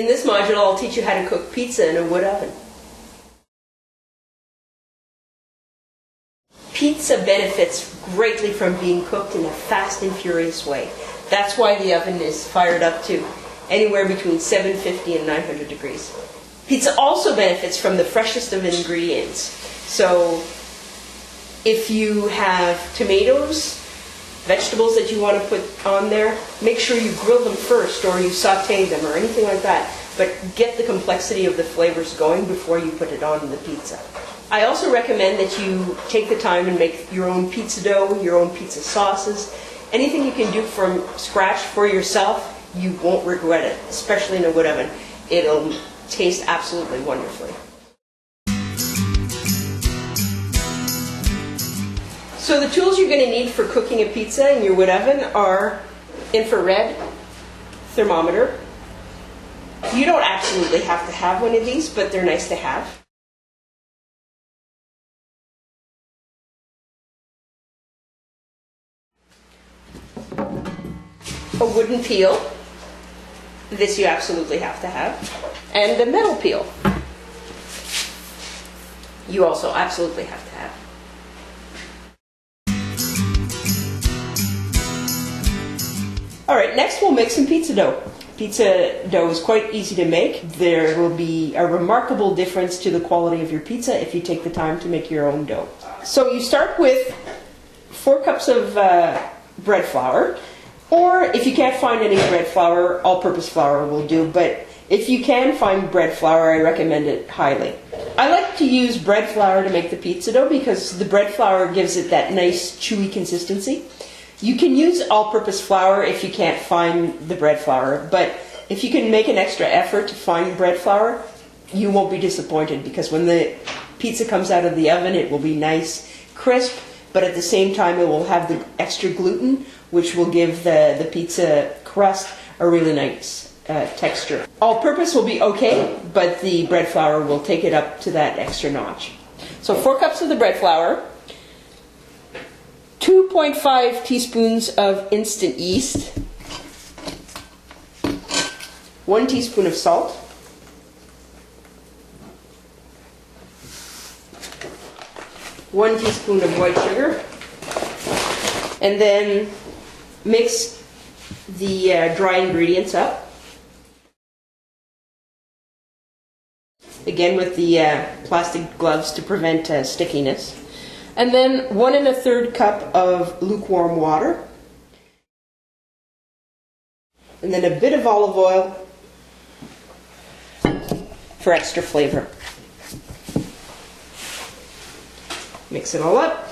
In this module, I'll teach you how to cook pizza in a wood oven. Pizza benefits greatly from being cooked in a fast and furious way. That's why the oven is fired up to anywhere between 750 and 900 degrees. Pizza also benefits from the freshest of ingredients. So if you have tomatoes, vegetables that you want to put on there, make sure you grill them first or you saute them or anything like that. But get the complexity of the flavors going before you put it on the pizza. I also recommend that you take the time and make your own pizza dough, your own pizza sauces. Anything you can do from scratch for yourself, you won't regret it, especially in a wood oven. It'll taste absolutely wonderfully. So the tools you're going to need for cooking a pizza in your wood oven are infrared thermometer. You don't absolutely have to have one of these, but they're nice to have. A wooden peel. This you absolutely have to have. And a metal peel. You also absolutely have to have. Alright, next we'll make some pizza dough. Pizza dough is quite easy to make. There will be a remarkable difference to the quality of your pizza if you take the time to make your own dough. So you start with 4 cups of bread flour. Or if you can't find any bread flour, all-purpose flour will do. But if you can find bread flour, I recommend it highly. I like to use bread flour to make the pizza dough because the bread flour gives it that nice chewy consistency. You can use all-purpose flour if you can't find the bread flour, but if you can make an extra effort to find bread flour, you won't be disappointed because when the pizza comes out of the oven, it will be nice, crisp, but at the same time it will have the extra gluten, which will give the pizza crust a really nice texture. All-purpose will be okay, but the bread flour will take it up to that extra notch. So 4 cups of the bread flour, 2.5 teaspoons of instant yeast, 1 teaspoon of salt, 1 teaspoon of white sugar, and then mix the dry ingredients up. Again with the plastic gloves to prevent stickiness. And then 1 1/3 cup of lukewarm water. And then a bit of olive oil for extra flavor. Mix it all up.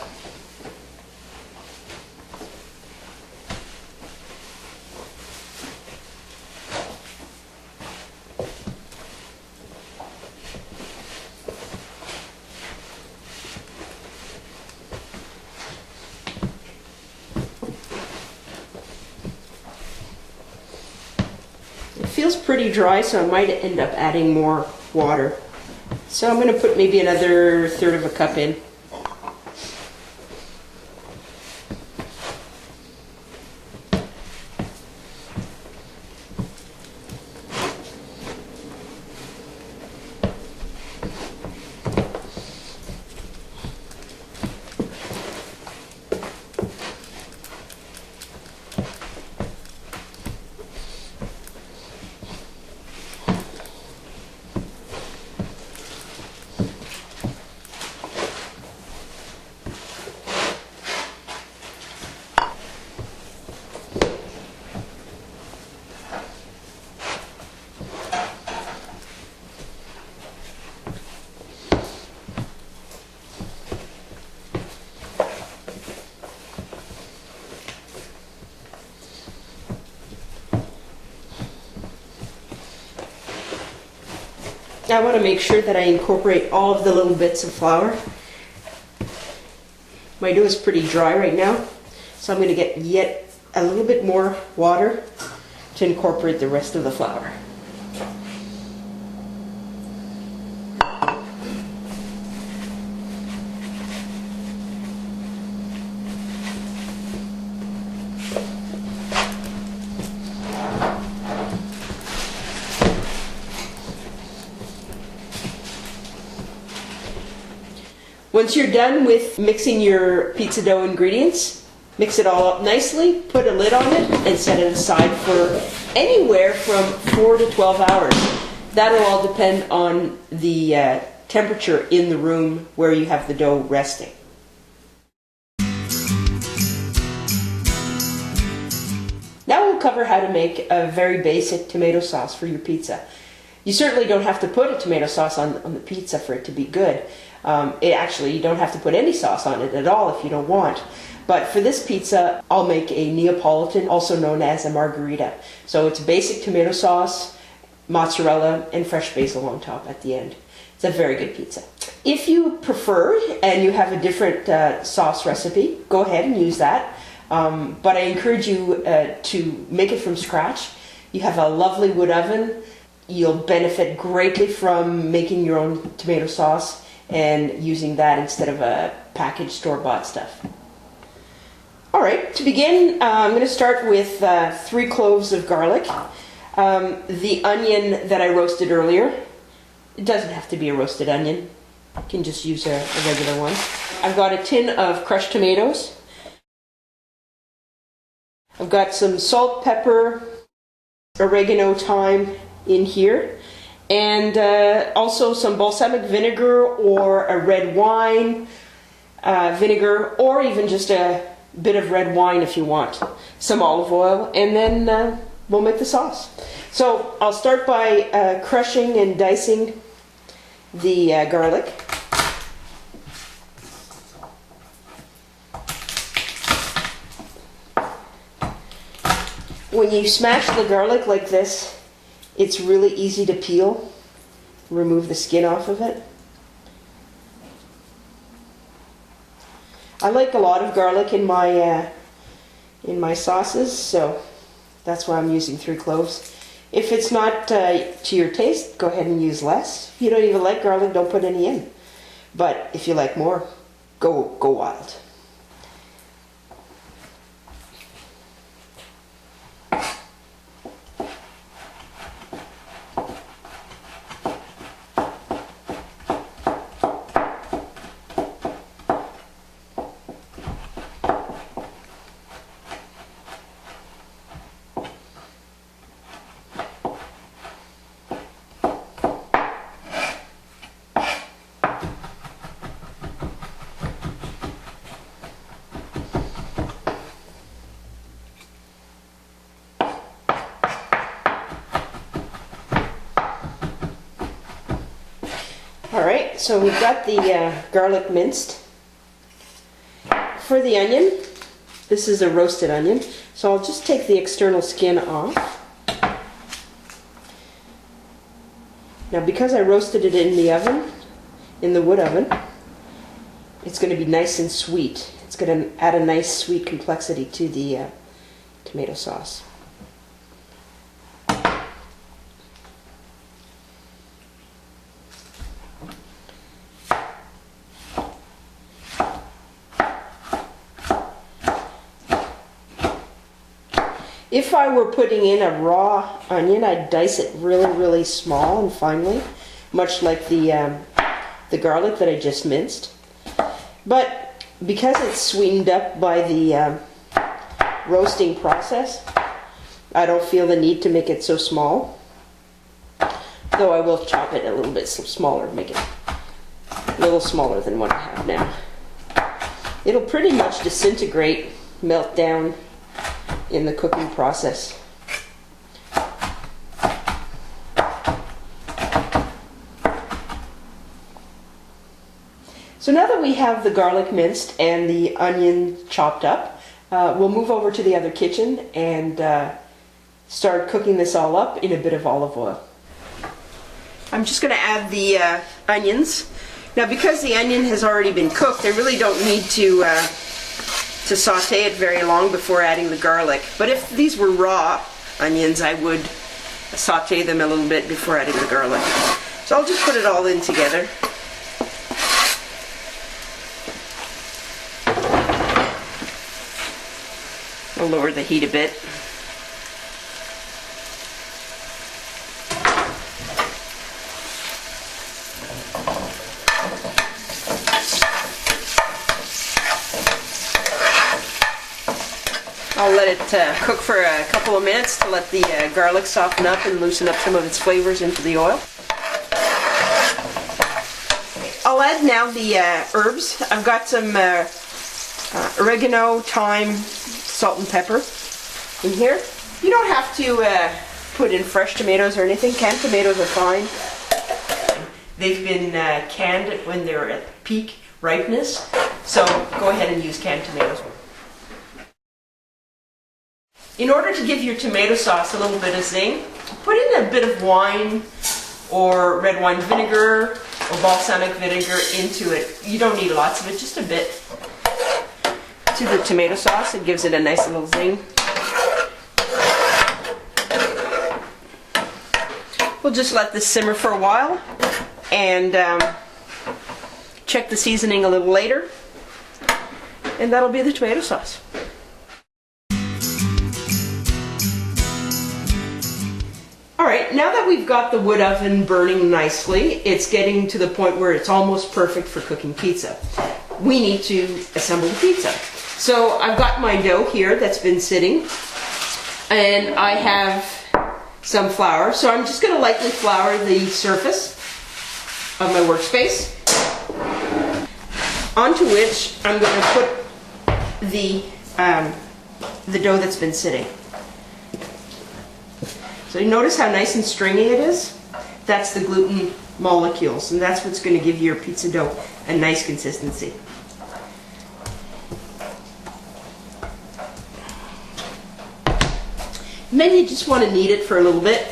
It feels pretty dry, so I might end up adding more water. So I'm going to put maybe another 1/3 of a cup in. I want to make sure that I incorporate all of the little bits of flour. My dough is pretty dry right now, so I'm going to get yet a little bit more water to incorporate the rest of the flour. Once you're done with mixing your pizza dough ingredients, mix it all up nicely, put a lid on it, and set it aside for anywhere from 4 to 12 hours. That'll all depend on the temperature in the room where you have the dough resting. Now we'll cover how to make a very basic tomato sauce for your pizza. You certainly don't have to put a tomato sauce on the pizza for it to be good. Actually, you don't have to put any sauce on it at all if you don't want. But for this pizza, I'll make a Neapolitan, also known as a margherita. So it's basic tomato sauce, mozzarella, and fresh basil on top at the end. It's a very good pizza. If you prefer and you have a different sauce recipe, go ahead and use that. But I encourage you to make it from scratch. You have a lovely wood oven. You'll benefit greatly from making your own tomato sauce and using that instead of a packaged store-bought stuff. Alright, to begin, I'm going to start with 3 cloves of garlic. The onion that I roasted earlier, it doesn't have to be a roasted onion. You can just use a regular one. I've got a tin of crushed tomatoes. I've got some salt, pepper, oregano, thyme in here, and also some balsamic vinegar or a red wine vinegar, or even just a bit of red wine if you want. Some olive oil, and then we'll make the sauce. So I'll start by crushing and dicing the garlic. When you smash the garlic like this, it's really easy to peel. Remove the skin off of it. I like a lot of garlic in my sauces, so that's why I'm using 3 cloves. If it's not to your taste, go ahead and use less. If you don't even like garlic, don't put any in. But if you like more, go wild. Alright, so we've got the garlic minced. For the onion, this is a roasted onion, so I'll just take the external skin off. Now because I roasted it in the oven, in the wood oven, it's going to be nice and sweet. It's going to add a nice sweet complexity to the tomato sauce. If I were putting in a raw onion, I'd dice it really, really small and finely, much like the garlic that I just minced. But because it's sweetened up by the roasting process, I don't feel the need to make it so small. Though I will chop it a little bit smaller, make it a little smaller than what I have now. It'll pretty much disintegrate, melt down in the cooking process. So now that we have the garlic minced and the onion chopped up, we'll move over to the other kitchen and start cooking this all up in a bit of olive oil. I'm just going to add the onions. Now because the onion has already been cooked, I really don't need to saute it very long before adding the garlic. But if these were raw onions, I would saute them a little bit before adding the garlic. So I'll just put it all in together. I'll lower the heat a bit. I'll let it cook for a couple of minutes to let the garlic soften up and loosen up some of its flavors into the oil. I'll add now the herbs. I've got some oregano, thyme, salt and pepper in here. You don't have to put in fresh tomatoes or anything. Canned tomatoes are fine. They've been canned when they're at peak ripeness, so go ahead and use canned tomatoes. In order to give your tomato sauce a little bit of zing, put in a bit of wine or red wine vinegar or balsamic vinegar into it. You don't need lots of it, just a bit. To the tomato sauce, it gives it a nice little zing. We'll just let this simmer for a while and check the seasoning a little later, and that'll be the tomato sauce. Alright, now that we've got the wood oven burning nicely, it's getting to the point where it's almost perfect for cooking pizza. We need to assemble the pizza. So I've got my dough here that's been sitting, and I have some flour. So I'm just going to lightly flour the surface of my workspace, onto which I'm going to put the dough that's been sitting. So you notice how nice and stringy it is? That's the gluten molecules, and that's what's going to give your pizza dough a nice consistency. And then you just want to knead it for a little bit.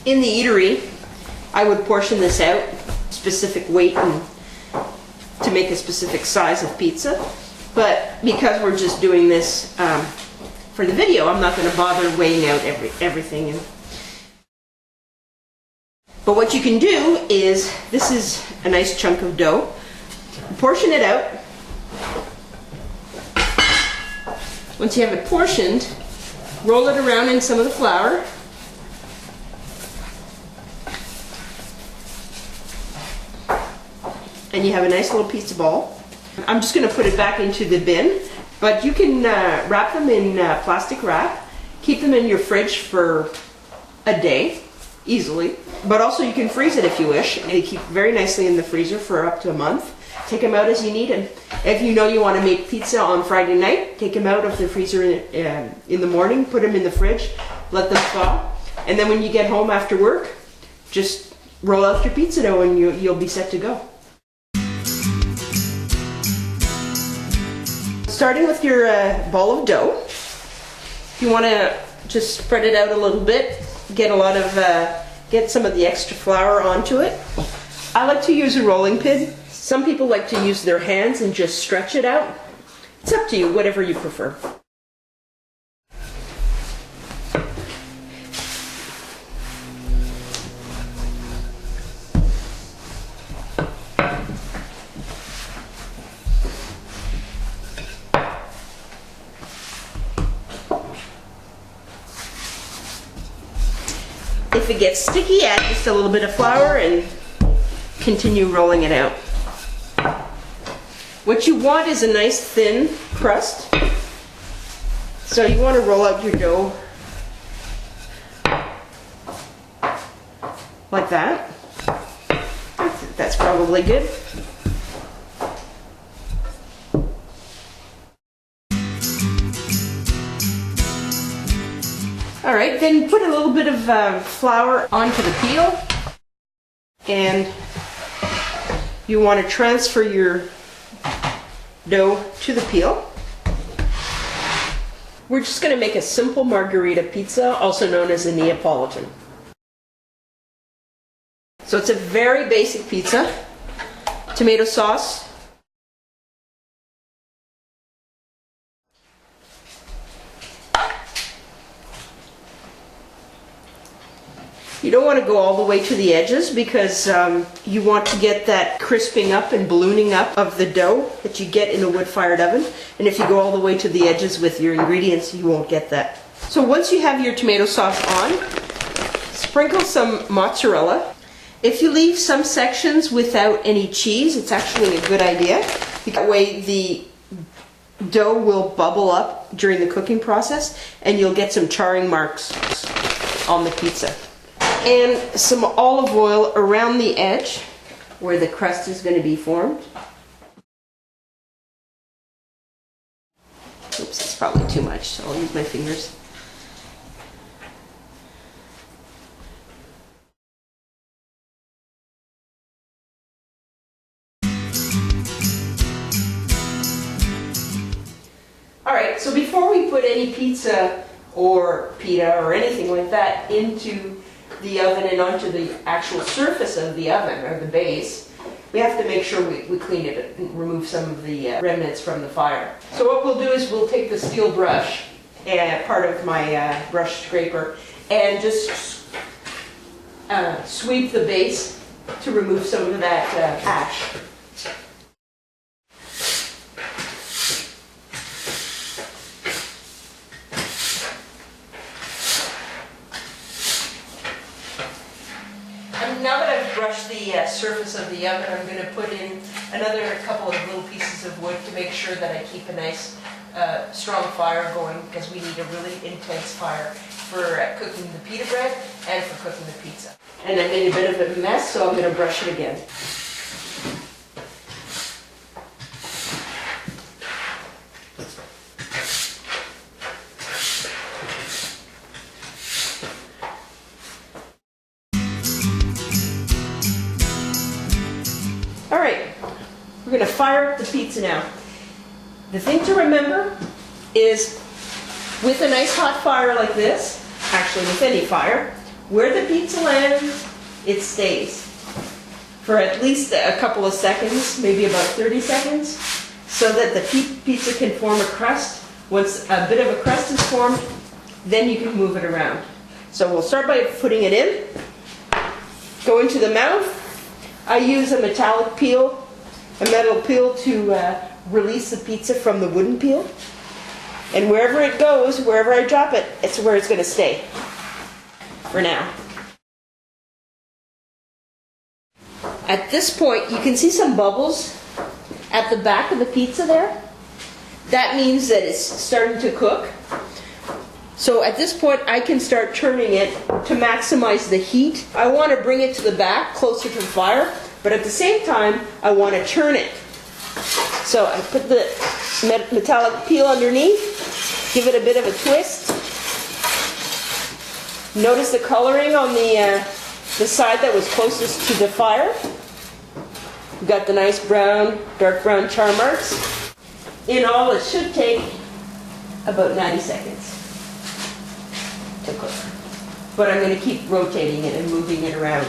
In the eatery, I would portion this out, specific weight and to make a specific size of pizza. But because we're just doing this for the video, I'm not going to bother weighing out everything. But what you can do is, this is a nice chunk of dough. Portion it out. Once you have it portioned, roll it around in some of the flour. And you have a nice little pizza ball. I'm just going to put it back into the bin, but you can wrap them in plastic wrap, keep them in your fridge for a day, easily, but also you can freeze it if you wish. They keep very nicely in the freezer for up to a month. Take them out as you need, and if you know you want to make pizza on Friday night, take them out of the freezer in the morning, put them in the fridge, let them thaw, and then when you get home after work, just roll out your pizza dough and you'll be set to go. Starting with your ball of dough, you want to just spread it out a little bit, get some of the extra flour onto it. I like to use a rolling pin. Some people like to use their hands and just stretch it out. It's up to you, whatever you prefer. If it gets sticky, add just a little bit of flour and continue rolling it out. What you want is a nice thin crust. So you want to roll out your dough like that. That's probably good. All right, then put a little bit of flour onto the peel, and you want to transfer your dough to the peel. We're just going to make a simple margherita pizza, also known as a Neapolitan. So it's a very basic pizza. Tomato sauce, You don't want to go all the way to the edges because you want to get that crisping up and ballooning up of the dough that you get in a wood-fired oven. And if you go all the way to the edges with your ingredients, you won't get that. So once you have your tomato sauce on, sprinkle some mozzarella. If you leave some sections without any cheese, it's actually a good idea. That way the dough will bubble up during the cooking process and you'll get some charring marks on the pizza. And some olive oil around the edge where the crust is going to be formed. Oops, that's probably too much, so I'll use my fingers. Alright, so before we put any pizza or pita or anything like that into the oven and onto the actual surface of the oven, or the base, we have to make sure we clean it and remove some of the remnants from the fire. So what we'll do is we'll take the steel brush, part of my brush scraper, and just sweep the base to remove some of that ash. Now that I've brushed the surface of the oven, I'm going to put in another couple of little pieces of wood to make sure that I keep a nice strong fire going, because we need a really intense fire for cooking the pita bread and for cooking the pizza. And I made a bit of a mess, so I'm going to brush it again. Alright, we're going to fire up the pizza now. The thing to remember is, with a nice hot fire like this, actually with any fire, where the pizza lands, it stays for at least a couple of seconds, maybe about 30 seconds, so that the pizza can form a crust. Once a bit of a crust is formed, then you can move it around. So we'll start by putting it in, go into the mouth. I use a metal peel to release the pizza from the wooden peel. And wherever it goes, wherever I drop it, it's where it's going to stay for now. At this point, you can see some bubbles at the back of the pizza there. That means that it's starting to cook. So at this point, I can start turning it to maximize the heat. I want to bring it to the back, closer to the fire, but at the same time, I want to turn it. So I put the metallic peel underneath, give it a bit of a twist. Notice the coloring on the side that was closest to the fire. We've got the nice brown, dark brown char marks. In all, it should take about 90 seconds to cook. But I'm going to keep rotating it and moving it around.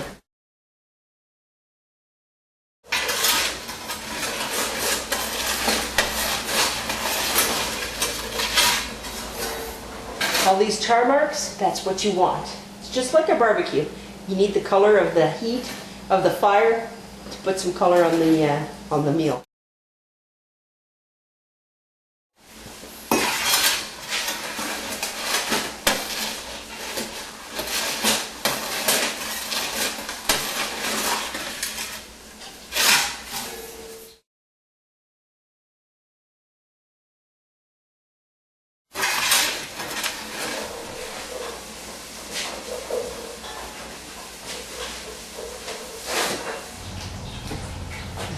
All these char marks, that's what you want. It's just like a barbecue. You need the color of the heat of the fire to put some color on the meal.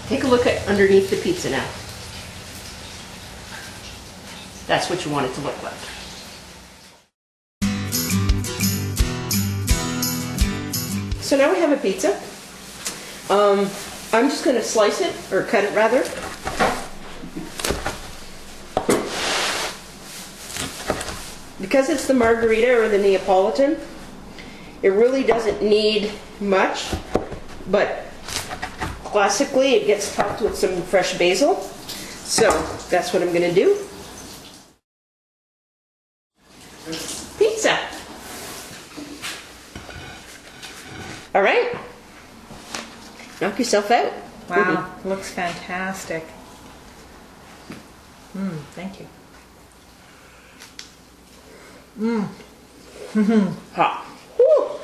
Take a look at underneath the pizza now. That's what you want it to look like. So now we have a pizza. I'm just going to slice it, or cut it rather. Because it's the margherita or the Neapolitan, it really doesn't need much, but classically it gets topped with some fresh basil. So that's what I'm going to do. Pizza. knock yourself out. Wow, looks fantastic. Thank you. Hot. Woo.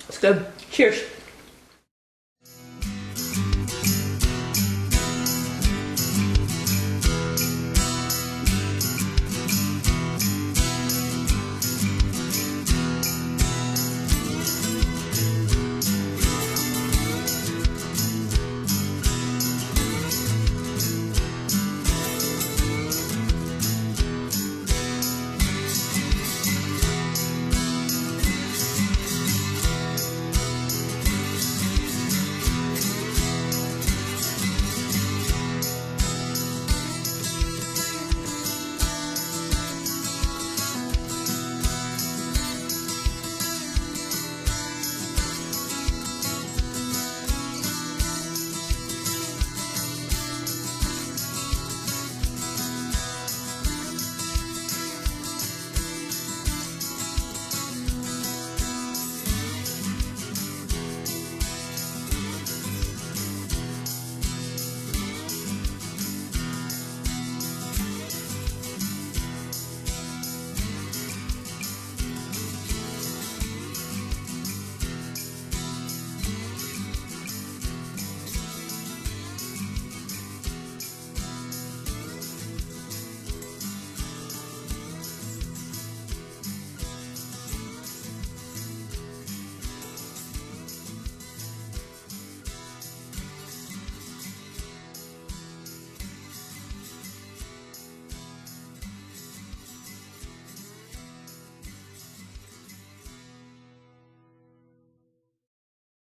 It's good. Cheers.